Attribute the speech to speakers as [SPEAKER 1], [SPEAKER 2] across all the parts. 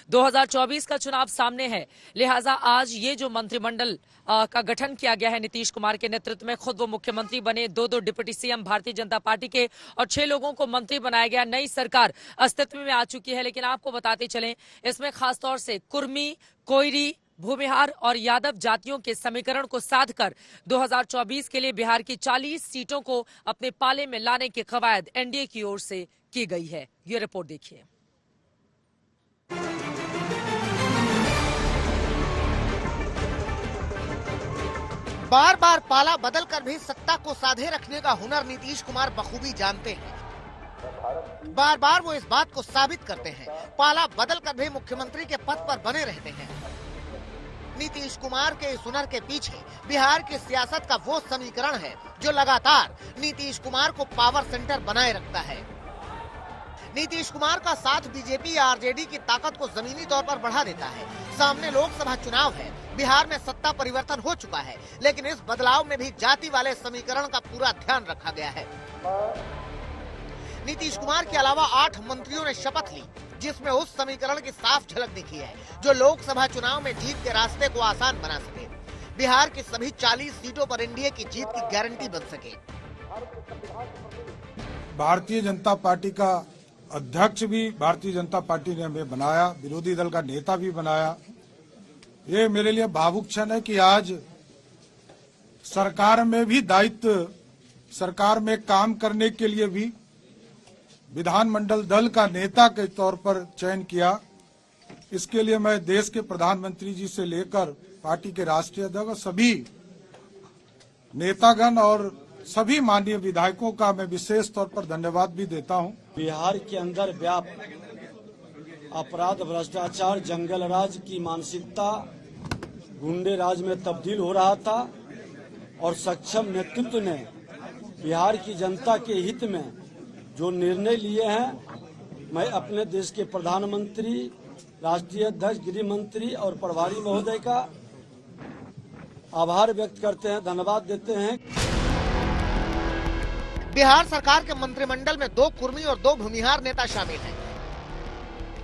[SPEAKER 1] 2024 का चुनाव सामने है, लिहाजा आज ये जो मंत्रिमंडल का गठन किया गया है नीतीश कुमार के नेतृत्व में, खुद वो मुख्यमंत्री बने, दो deputy CM Bharatiya Janata party के और 6 लोगों को मंत्री बनाया गया। नई सरकार अस्तित्व में आ चुकी है, लेकिन आपको बताते चलें इसमें खासतौर से कुर्मी, कोयरी, भूमिहार और यादव जातियों के समीकरण को साधकर 2024 के लिए बिहार की 40 सीटों को अपने पाले में लाने की कवायद एनडीए की ओर से की गई है। ये रिपोर्ट देखिए।
[SPEAKER 2] बार बार पाला बदलकर भी सत्ता को साधे रखने का हुनर नीतीश कुमार बखूबी जानते हैं। बार बार वो इस बात को साबित करते हैं, पाला बदलकर भी मुख्यमंत्री के पद पर बने रहते हैं। नीतीश कुमार के इस हुनर के पीछे बिहार की सियासत का वो समीकरण है जो लगातार नीतीश कुमार को पावर सेंटर बनाए रखता है। नीतीश कुमार का साथ बीजेपी या आरजेडी की ताकत को जमीनी तौर पर बढ़ा देता है। सामने लोकसभा चुनाव है, बिहार में सत्ता परिवर्तन हो चुका है, लेकिन इस बदलाव में भी जाति वाले समीकरण का पूरा ध्यान रखा गया है। नीतीश कुमार के अलावा 8 मंत्रियों ने शपथ ली, जिसमें उस समीकरण की साफ झलक दिखी है जो लोकसभा चुनाव में जीत के रास्ते को आसान बना सके, बिहार की सभी 40 सीटों पर एनडीए की जीत की गारंटी बन सके।
[SPEAKER 3] भारतीय जनता पार्टी का अध्यक्ष भी भारतीय जनता पार्टी ने हमें बनाया, विरोधी दल का नेता भी बनाया। ये मेरे लिए भावुक क्षण है कि आज सरकार में भी दायित्व, सरकार में काम करने के लिए भी विधानमंडल दल का नेता के तौर पर चयन किया। इसके लिए मैं देश के प्रधानमंत्री जी से लेकर पार्टी के राष्ट्रीय अध्यक्ष, सभी नेतागण और सभी माननीय विधायकों का मैं विशेष तौर पर धन्यवाद भी देता हूं।
[SPEAKER 4] बिहार के अंदर व्याप्त अपराध, भ्रष्टाचार, जंगल राज की मानसिकता गुंडे राज में तब्दील हो रहा था और सक्षम नेतृत्व ने बिहार की जनता के हित में जो निर्णय लिए हैं, मैं अपने देश के प्रधानमंत्री, राष्ट्रीय अध्यक्ष, गृह मंत्री और प्रभारी महोदय का आभार व्यक्त करते हैं, धन्यवाद देते हैं।
[SPEAKER 2] बिहार सरकार के मंत्रिमंडल में 2 कुर्मी और 2 भूमिहार नेता शामिल हैं।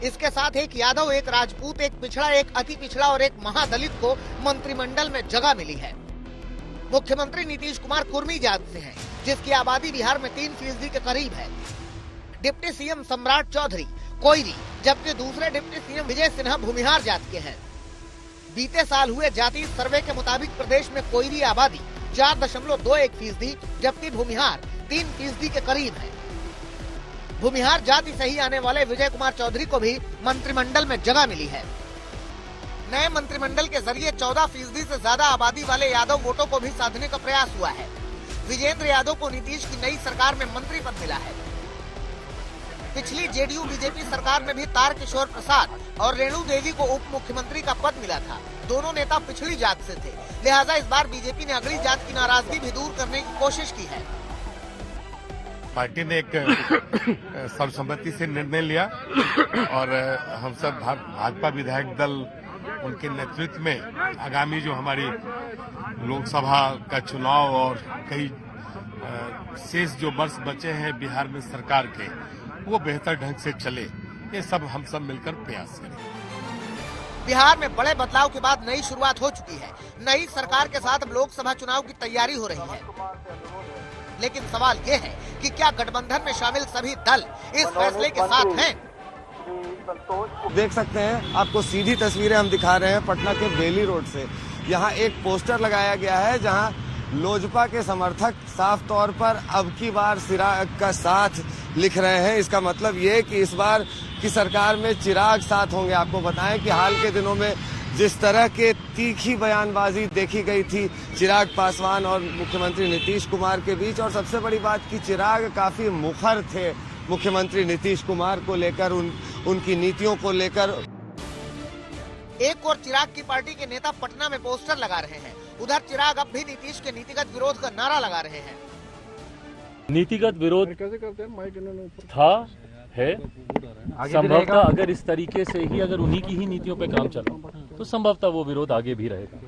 [SPEAKER 2] इसके साथ एक यादव, एक राजपूत, एक पिछड़ा, एक अति पिछड़ा और एक महादलित को मंत्रिमंडल में जगह मिली है। मुख्यमंत्री नीतीश कुमार कुर्मी जात से हैं, जिसकी आबादी बिहार में 3% के करीब है। डिप्टी सीएम सम्राट चौधरी कोयरी, जबकि दूसरे डिप्टी सीएम विजय सिन्हा भूमिहार जात के हैं। बीते साल हुए जातीय सर्वे के मुताबिक प्रदेश में कोयरी आबादी 4.21%, जबकि भूमिहार 3% के करीब है। भूमिहार जाति से ही आने वाले विजय कुमार चौधरी को भी मंत्रिमंडल में जगह मिली है। नए मंत्रिमंडल के जरिए 14% से ज्यादा आबादी वाले यादव वोटों को भी साधने का प्रयास हुआ है। विजेंद्र यादव को नीतीश की नई सरकार में मंत्री पद मिला है। पिछली जेडीयू बीजेपी सरकार में भी तारकिशोर प्रसाद और रेणु देवी को उप मुख्यमंत्री का पद मिला था। दोनों नेता पिछड़ी जात से थे, लिहाजा इस बार बीजेपी ने अगली जात की नाराजगी भी दूर करने की कोशिश की है।
[SPEAKER 5] पार्टी ने एक सर्वसम्मति से निर्णय लिया और हम सब भाजपा विधायक दल उनके नेतृत्व में आगामी जो हमारी लोकसभा का चुनाव और कई शेष जो वर्ष बचे हैं बिहार में सरकार के, वो बेहतर ढंग से चले, ये सब हम सब मिलकर प्रयास करें।
[SPEAKER 2] बिहार में बड़े बदलाव के बाद नई शुरुआत हो चुकी है। नई सरकार के साथ अब लोकसभा चुनाव की तैयारी हो रही है, लेकिन सवाल ये है कि क्या गठबंधन में शामिल सभी दल इस फैसले के साथ हैं?
[SPEAKER 6] देख सकते हैं, आपको सीधी तस्वीरें हम दिखा रहे हैं पटना के बेली रोड से। यहाँ एक पोस्टर लगाया गया है जहाँ लोजपा के समर्थक साफ तौर पर अब की बार चिराग का साथ लिख रहे हैं। इसका मतलब ये कि इस बार की सरकार में चिराग साथ होंगे। आपको बताएं कि हाल के दिनों में जिस तरह के तीखी बयानबाजी देखी गई थी चिराग पासवान और मुख्यमंत्री नीतीश कुमार के बीच, और सबसे बड़ी बात कि चिराग काफी मुखर थे मुख्यमंत्री नीतीश कुमार को लेकर, उनकी नीतियों को लेकर।
[SPEAKER 2] एक और चिराग की पार्टी के नेता पटना में पोस्टर लगा रहे हैं, उधर चिराग अब भी नीतीश के नीतिगत विरोध का नारा लगा रहे हैं।
[SPEAKER 7] नीतिगत विरोध था, है, संभवतः अगर इस तरीके से ही अगर उन्हीं की ही नीतियों पे काम चला तो संभवतः वो विरोध आगे भी रहेगा।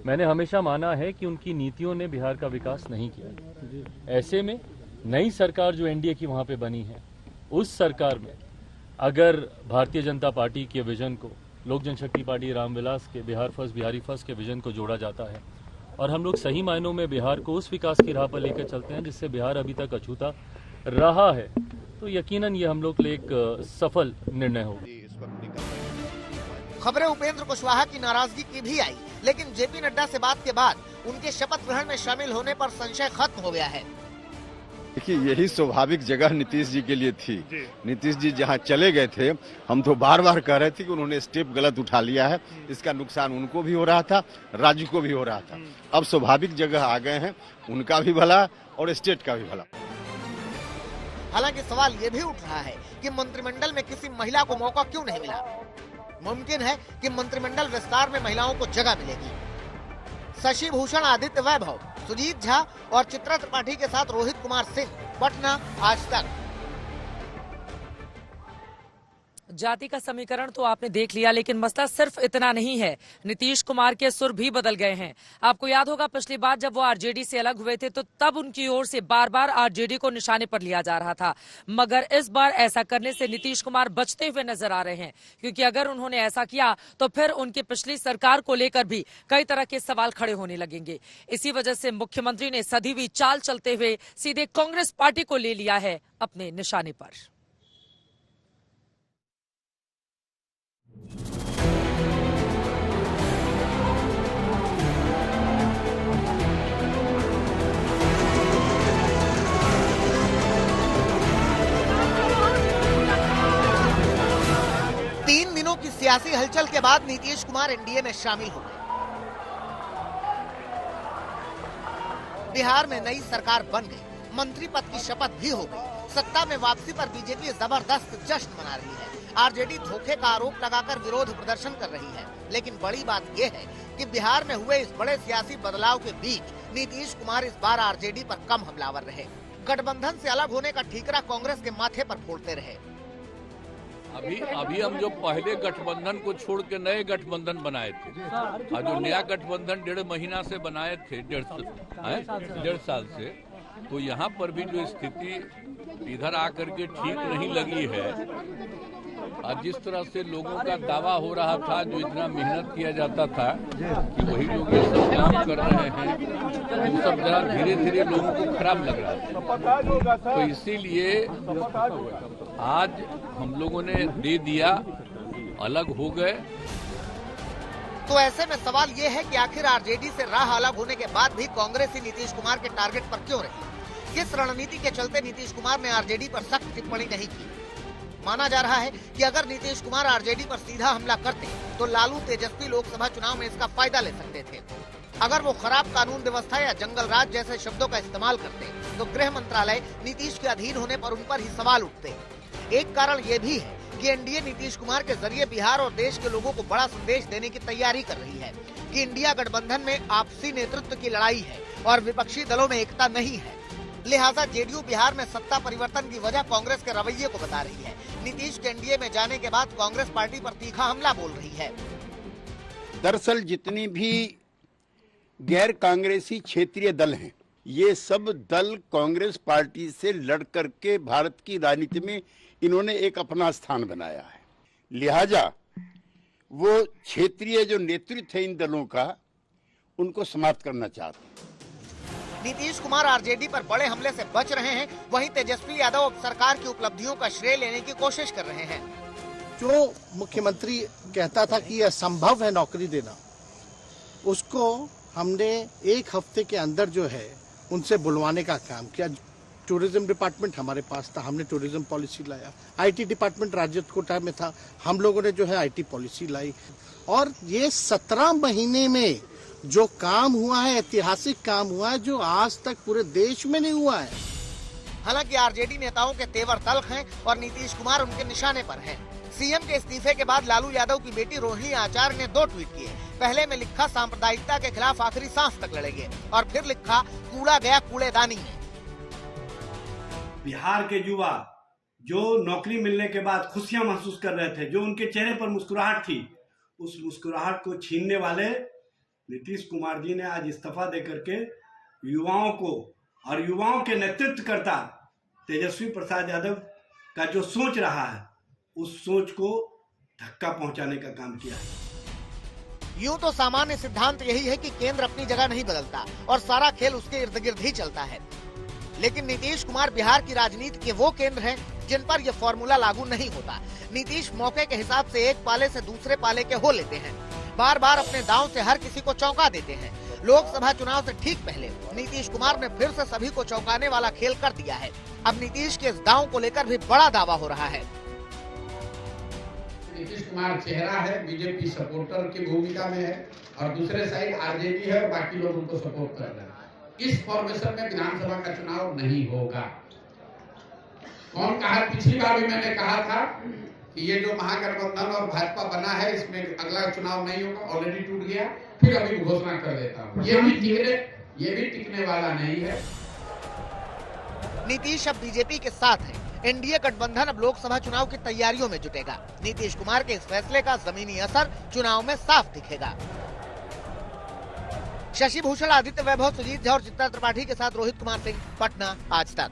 [SPEAKER 7] मैंने हमेशा माना है कि उनकी नीतियों ने बिहार का विकास नहीं किया। ऐसे में नई सरकार जो एनडीए की वहां पे बनी है, उस सरकार में अगर भारतीय जनता पार्टी के विजन को लोक जनशक्ति पार्टी रामविलास के बिहार फर्स्ट बिहारी फर्स्ट के विजन को जोड़ा जाता है और हम लोग सही मायनों में बिहार को उस विकास की राह पर लेकर चलते हैं जिससे बिहार अभी तक अछूता रहा है, तो यकीनन ये हम लोग के लिए एक सफल निर्णय होगा।
[SPEAKER 2] खबरें उपेंद्र कुशवाहा की नाराजगी की भी आई, लेकिन जेपी नड्डा से बात के बाद उनके शपथ ग्रहण में शामिल होने पर संशय खत्म हो गया है।
[SPEAKER 8] देखिए, यही स्वाभाविक जगह नीतीश जी के लिए थी। नीतीश जी जहां चले गए थे, हम तो बार बार कह रहे थे कि उन्होंने स्टेप गलत उठा लिया है, इसका नुकसान उनको भी हो रहा था, राज्य को भी हो रहा था। अब स्वाभाविक जगह आ गए हैं, उनका भी भला और स्टेट का भी भला।
[SPEAKER 2] हालांकि सवाल ये भी उठ रहा है कि मंत्रिमंडल में किसी महिला को मौका क्यों नहीं मिला। मुमकिन है कि मंत्रिमंडल विस्तार में महिलाओं को जगह मिलेगी। शशि भूषण, आदित्य वैभव, सुजीत झा और चित्रा त्रिपाठी के साथ रोहित कुमार सिंह, पटना, आज तक।
[SPEAKER 1] जाति का समीकरण तो आपने देख लिया, लेकिन मसला सिर्फ इतना नहीं है। नीतीश कुमार के सुर भी बदल गए हैं। आपको याद होगा पिछली बार जब वो आरजेडी से अलग हुए थे तो तब उनकी ओर से बार बार आरजेडी को निशाने पर लिया जा रहा था, मगर इस बार ऐसा करने से नीतीश कुमार बचते हुए नजर आ रहे हैं, क्योंकि अगर उन्होंने ऐसा किया तो फिर उनकी पिछली सरकार को लेकर भी कई तरह के सवाल खड़े होने लगेंगे। इसी वजह से मुख्यमंत्री ने सधी हुई चाल चलते हुए सीधे कांग्रेस पार्टी को ले लिया है अपने निशाने पर।
[SPEAKER 2] की सियासी हलचल के बाद नीतीश कुमार एनडीए में शामिल हो गए। बिहार में नई सरकार बन गई, मंत्री पद की शपथ भी हो गई। सत्ता में वापसी पर बीजेपी जबरदस्त जश्न मना रही है। आरजेडी धोखे का आरोप लगाकर विरोध प्रदर्शन कर रही है, लेकिन बड़ी बात यह है कि बिहार में हुए इस बड़े सियासी बदलाव के बीच नीतीश कुमार इस बार आरजेडी पर कम हमलावर रहे। गठबंधन से अलग होने का ठीकरा कांग्रेस के माथे पर फोड़ते रहे।
[SPEAKER 9] अभी हम जो पहले गठबंधन को छोड़ के नए गठबंधन बनाए थे, और जो नया गठबंधन 1.5 महीना से बनाए थे, 1.5 साल से, तो यहाँ पर भी जो स्थिति इधर आकर के ठीक नहीं लगी है। और जिस तरह से लोगों का दावा हो रहा था, जो इतना मेहनत किया जाता था कि वही लोग ये सब काम कर रहे हैं, वो सब जरा धीरे धीरे लोगों को खराब लग रहा था। तो इसीलिए आज हम लोगों ने दे दिया, अलग हो गए।
[SPEAKER 2] तो ऐसे में सवाल ये है कि आखिर आरजेडी से राह अलग होने के बाद भी कांग्रेस ही नीतीश कुमार के टारगेट पर क्यों रही? किस रणनीति के चलते नीतीश कुमार ने आरजेडी पर सख्त टिप्पणी नहीं की? माना जा रहा है कि अगर नीतीश कुमार आरजेडी पर सीधा हमला करते तो लालू तेजस्वी लोकसभा चुनाव में इसका फायदा ले सकते थे। अगर वो खराब कानून व्यवस्था या जंगल राज जैसे शब्दों का इस्तेमाल करते तो गृह मंत्रालय नीतीश के अधीन होने पर उन पर ही सवाल उठते। एक कारण ये भी है कि एनडीए नीतीश कुमार के जरिए बिहार और देश के लोगों को बड़ा संदेश देने की तैयारी कर रही है कि इंडिया गठबंधन में आपसी नेतृत्व की लड़ाई है और विपक्षी दलों में एकता नहीं है। लिहाजा जेडीयू बिहार में सत्ता परिवर्तन की वजह कांग्रेस के रवैये को बता रही है। नीतीश के एनडीए में जाने के बाद कांग्रेस पार्टी पर तीखा हमला बोल रही है।
[SPEAKER 10] दरअसल जितनी भी गैर कांग्रेसी क्षेत्रीय दल हैं, ये सब दल कांग्रेस पार्टी से लड़ करके भारत की राजनीति में इन्होंने एक अपना स्थान बनाया है। लिहाजा वो क्षेत्रीय जो नेतृत्व है इन दलों का, उनको समाप्त करना चाहते हैं।
[SPEAKER 2] नीतीश कुमार आरजेडी पर बड़े हमले से बच रहे हैं, वहीं तेजस्वी यादव अब सरकार की उपलब्धियों का श्रेय लेने की कोशिश कर रहे हैं।
[SPEAKER 11] जो मुख्यमंत्री कहता था कि यह संभव है नौकरी देना, उसको हमने एक हफ्ते के अंदर जो है उनसे बुलवाने का काम किया। टूरिज्म डिपार्टमेंट हमारे पास था, हमने टूरिज्म पॉलिसी लाया। आईटी डिपार्टमेंट राजद कोटा में था, हम लोगों ने जो है आईटी पॉलिसी लाई। और ये 17 महीने में जो काम हुआ है, ऐतिहासिक काम हुआ है, जो आज तक पूरे देश में नहीं हुआ है।
[SPEAKER 2] हालांकि आरजेडी नेताओं के तेवर तल्ख हैं और नीतीश कुमार उनके निशाने पर हैं। सीएम के इस्तीफे के बाद लालू यादव की बेटी रोहिणी आचार्य ने 2 ट्वीट किए। पहले में लिखा सांप्रदायिकता के खिलाफ आखिरी सांस तक लड़ेंगे, और फिर लिखा कूड़ा गया कूड़ेदानी में।
[SPEAKER 12] बिहार के युवा जो नौकरी मिलने के बाद खुशियां महसूस कर रहे थे, जो उनके चेहरे पर मुस्कुराहट थी, उस मुस्कुराहट को छीनने वाले नीतीश कुमार जी ने आज इस्तीफा देकर के युवाओं को और युवाओं के नेतृत्व करता तेजस्वी प्रसाद यादव का जो सोच रहा है, उस सोच को धक्का पहुंचाने का काम किया है।
[SPEAKER 2] यूं तो सामान्य सिद्धांत यही है कि केंद्र अपनी जगह नहीं बदलता और सारा खेल उसके इर्द गिर्द ही चलता है, लेकिन नीतीश कुमार बिहार की राजनीति के वो केंद्र हैं जिन पर यह फॉर्मूला लागू नहीं होता। नीतीश मौके के हिसाब से एक पाले से दूसरे पाले के हो लेते हैं, बार बार अपने दांव से हर किसी को चौंका देते हैं। लोकसभा चुनाव से ठीक पहले नीतीश कुमार ने फिर से सभी को चौंकाने वाला खेल कर दिया है। अब नीतीश के इस दांव को लेकर भी बड़ा दावा हो रहा है।
[SPEAKER 13] नीतीश कुमार चेहरा है, बीजेपी सपोर्टर की भूमिका में है और दूसरे साइड आरजेडी है और बाकी लोग उनको सपोर्ट कर रहे हैं। इस फॉर्मेशन में विधानसभा का चुनाव नहीं होगा। कौन कहा? पिछली बार भी मैंने कहा था कि ये जो महागठबंधन और भाजपा बना है इसमें अगला चुनाव नहीं होगा, ऑलरेडी टूट गया। फिर अभी घोषणा कर देता हूँ, ये भी टिकने वाला नहीं है।
[SPEAKER 2] नीतीश अब बीजेपी के साथ है। एनडीए गठबंधन अब लोकसभा चुनाव की तैयारियों में जुटेगा। नीतीश कुमार के इस फैसले का जमीनी असर चुनाव में साफ दिखेगा। शशि भूषण, आदित्य वैभव, सुजीत झा और चित्रा त्रिपाठी के साथ रोहित कुमार सिंह, पटना, आज तक।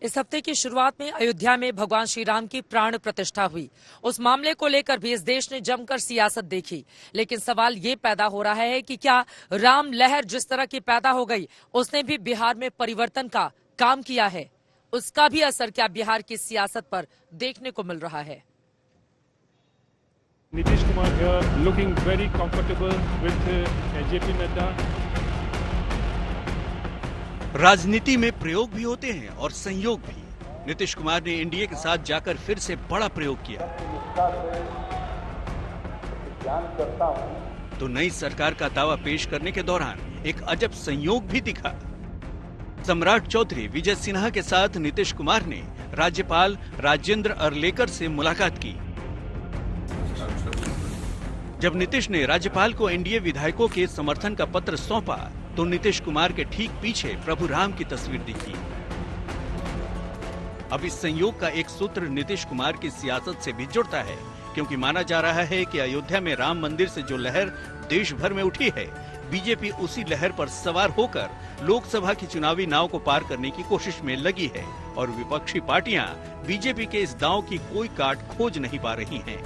[SPEAKER 1] इस हफ्ते की शुरुआत में अयोध्या में भगवान श्री राम की प्राण प्रतिष्ठा हुई। उस मामले को लेकर भी इस देश ने जमकर सियासत देखी, लेकिन सवाल ये पैदा हो रहा है कि क्या राम लहर जिस तरह की पैदा हो गई उसने भी बिहार में परिवर्तन का काम किया है? उसका भी असर क्या बिहार की सियासत पर देखने को मिल रहा है?
[SPEAKER 14] Nitish Kumar here looking very comfortable with JP Nadda.
[SPEAKER 15] राजनीति में प्रयोग भी होते हैं और संयोग भी। नीतीश कुमार ने एनडीए के साथ जाकर फिर से बड़ा प्रयोग किया तो नई सरकार का दावा पेश करने के दौरान एक अजब संयोग भी दिखा। सम्राट चौधरी विजय सिन्हा के साथ नीतीश कुमार ने राज्यपाल राजेंद्र अर्लेकर से मुलाकात की। जब नीतीश ने राज्यपाल को एनडीए विधायकों के समर्थन का पत्र सौंपा तो नीतीश कुमार के ठीक पीछे प्रभु राम की तस्वीर दिखी। अब इस संयोग का एक सूत्र नीतीश कुमार की सियासत से भी जुड़ता है, क्योंकि माना जा रहा है कि अयोध्या में राम मंदिर से जो लहर देश भर में उठी है, बीजेपी उसी लहर पर सवार होकर लोकसभा की चुनावी नाव को पार करने की कोशिश में लगी है और विपक्षी पार्टियां बीजेपी के इस दांव की कोई काट खोज नहीं पा रही हैं।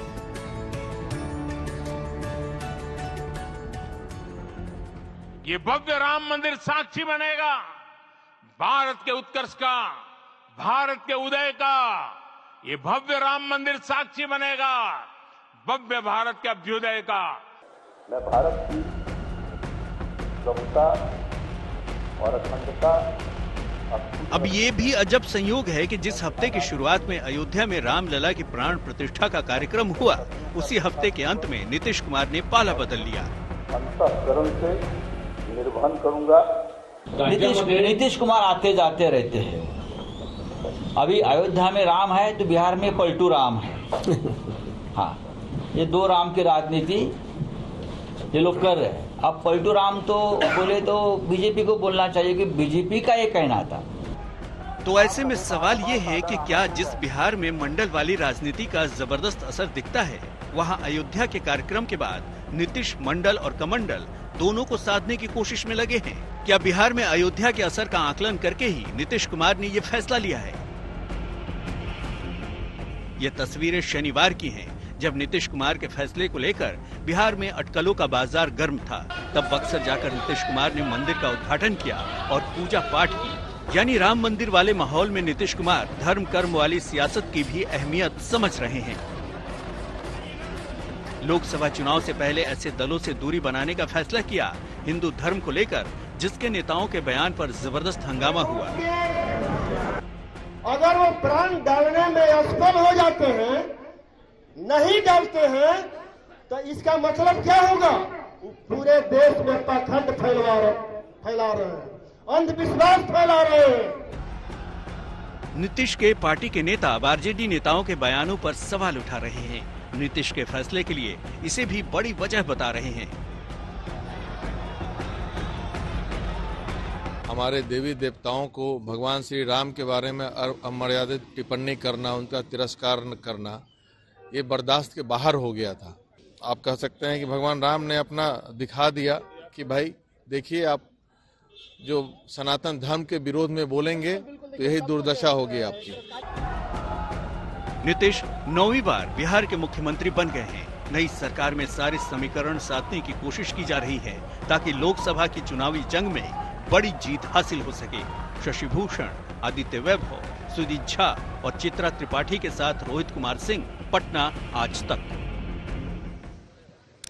[SPEAKER 16] ये भव्य राम मंदिर साक्षी बनेगा भारत के उत्कर्ष का, भारत के उदय का। ये भव्य राम मंदिर साक्षी बनेगा भव्य भारत के अभ्युदय का।
[SPEAKER 17] मैं भारत की प्रभुता और अखंडता।
[SPEAKER 15] अब ये भी अजब संयोग है कि जिस हफ्ते की शुरुआत में अयोध्या में रामलला की प्राण प्रतिष्ठा का कार्यक्रम हुआ, उसी हफ्ते के अंत में नीतीश कुमार ने पाला बदल लिया।
[SPEAKER 17] अंतःकरण से निर्वहन करूंगा।
[SPEAKER 18] नीतीश कुमार आते जाते रहते हैं। अभी अयोध्या में राम है तो बिहार में पलटू राम है। हाँ, ये दो राम की राजनीति ये लोग कर रहे हैं। अब पलटू राम तो बोले तो बीजेपी को बोलना चाहिए कि बीजेपी का ये कहना था।
[SPEAKER 15] तो ऐसे में सवाल ये है कि क्या जिस बिहार में मंडल वाली राजनीति का जबरदस्त असर दिखता है, वहाँ अयोध्या के कार्यक्रम के बाद नीतीश मंडल और कमंडल दोनों को साधने की कोशिश में लगे हैं? क्या बिहार में अयोध्या के असर का आकलन करके ही नीतीश कुमार ने ये फैसला लिया है? ये तस्वीरें शनिवार की हैं, जब नीतीश कुमार के फैसले को लेकर बिहार में अटकलों का बाजार गर्म था। तब बक्सर जाकर नीतीश कुमार ने मंदिर का उद्घाटन किया और पूजा पाठ की। यानी राम मंदिर वाले माहौल में नीतीश कुमार धर्म कर्म वाली सियासत की भी अहमियत समझ रहे हैं। लोकसभा चुनाव से पहले ऐसे दलों से दूरी बनाने का फैसला किया हिंदू धर्म को लेकर, जिसके नेताओं के बयान पर जबरदस्त हंगामा हुआ।
[SPEAKER 19] अगर वो प्राण डालने में असफल हो जाते हैं, नहीं डालते हैं, तो इसका मतलब क्या होगा? पूरे देश में पाखंड फैला रहे हैं, अंधविश्वास फैला रहे हैं।
[SPEAKER 15] नीतीश के पार्टी के नेता आरजेडी नेताओं के बयानों पर सवाल उठा रहे हैं। नीतीश के फैसले के लिए इसे भी बड़ी वजह बता रहे हैं।
[SPEAKER 20] हमारे देवी देवताओं को भगवान श्री राम के बारे में अमर्यादित टिप्पणी करना, उनका तिरस्कार करना, ये बर्दाश्त के बाहर हो गया था। आप कह सकते हैं कि भगवान राम ने अपना दिखा दिया कि भाई देखिए, आप जो सनातन धर्म के विरोध में बोलेंगे तो यही दुर्दशा होगी आपकी।
[SPEAKER 15] नीतीश 9वीं बार बिहार के मुख्यमंत्री बन गए हैं। नई सरकार में सारे समीकरण साधने की कोशिश की जा रही है ताकि लोकसभा की चुनावी जंग में बड़ी जीत हासिल हो सके। शशि भूषण, आदित्य वैभव, सुदीप झा और चित्रा त्रिपाठी के साथ रोहित कुमार सिंह, पटना, आज तक।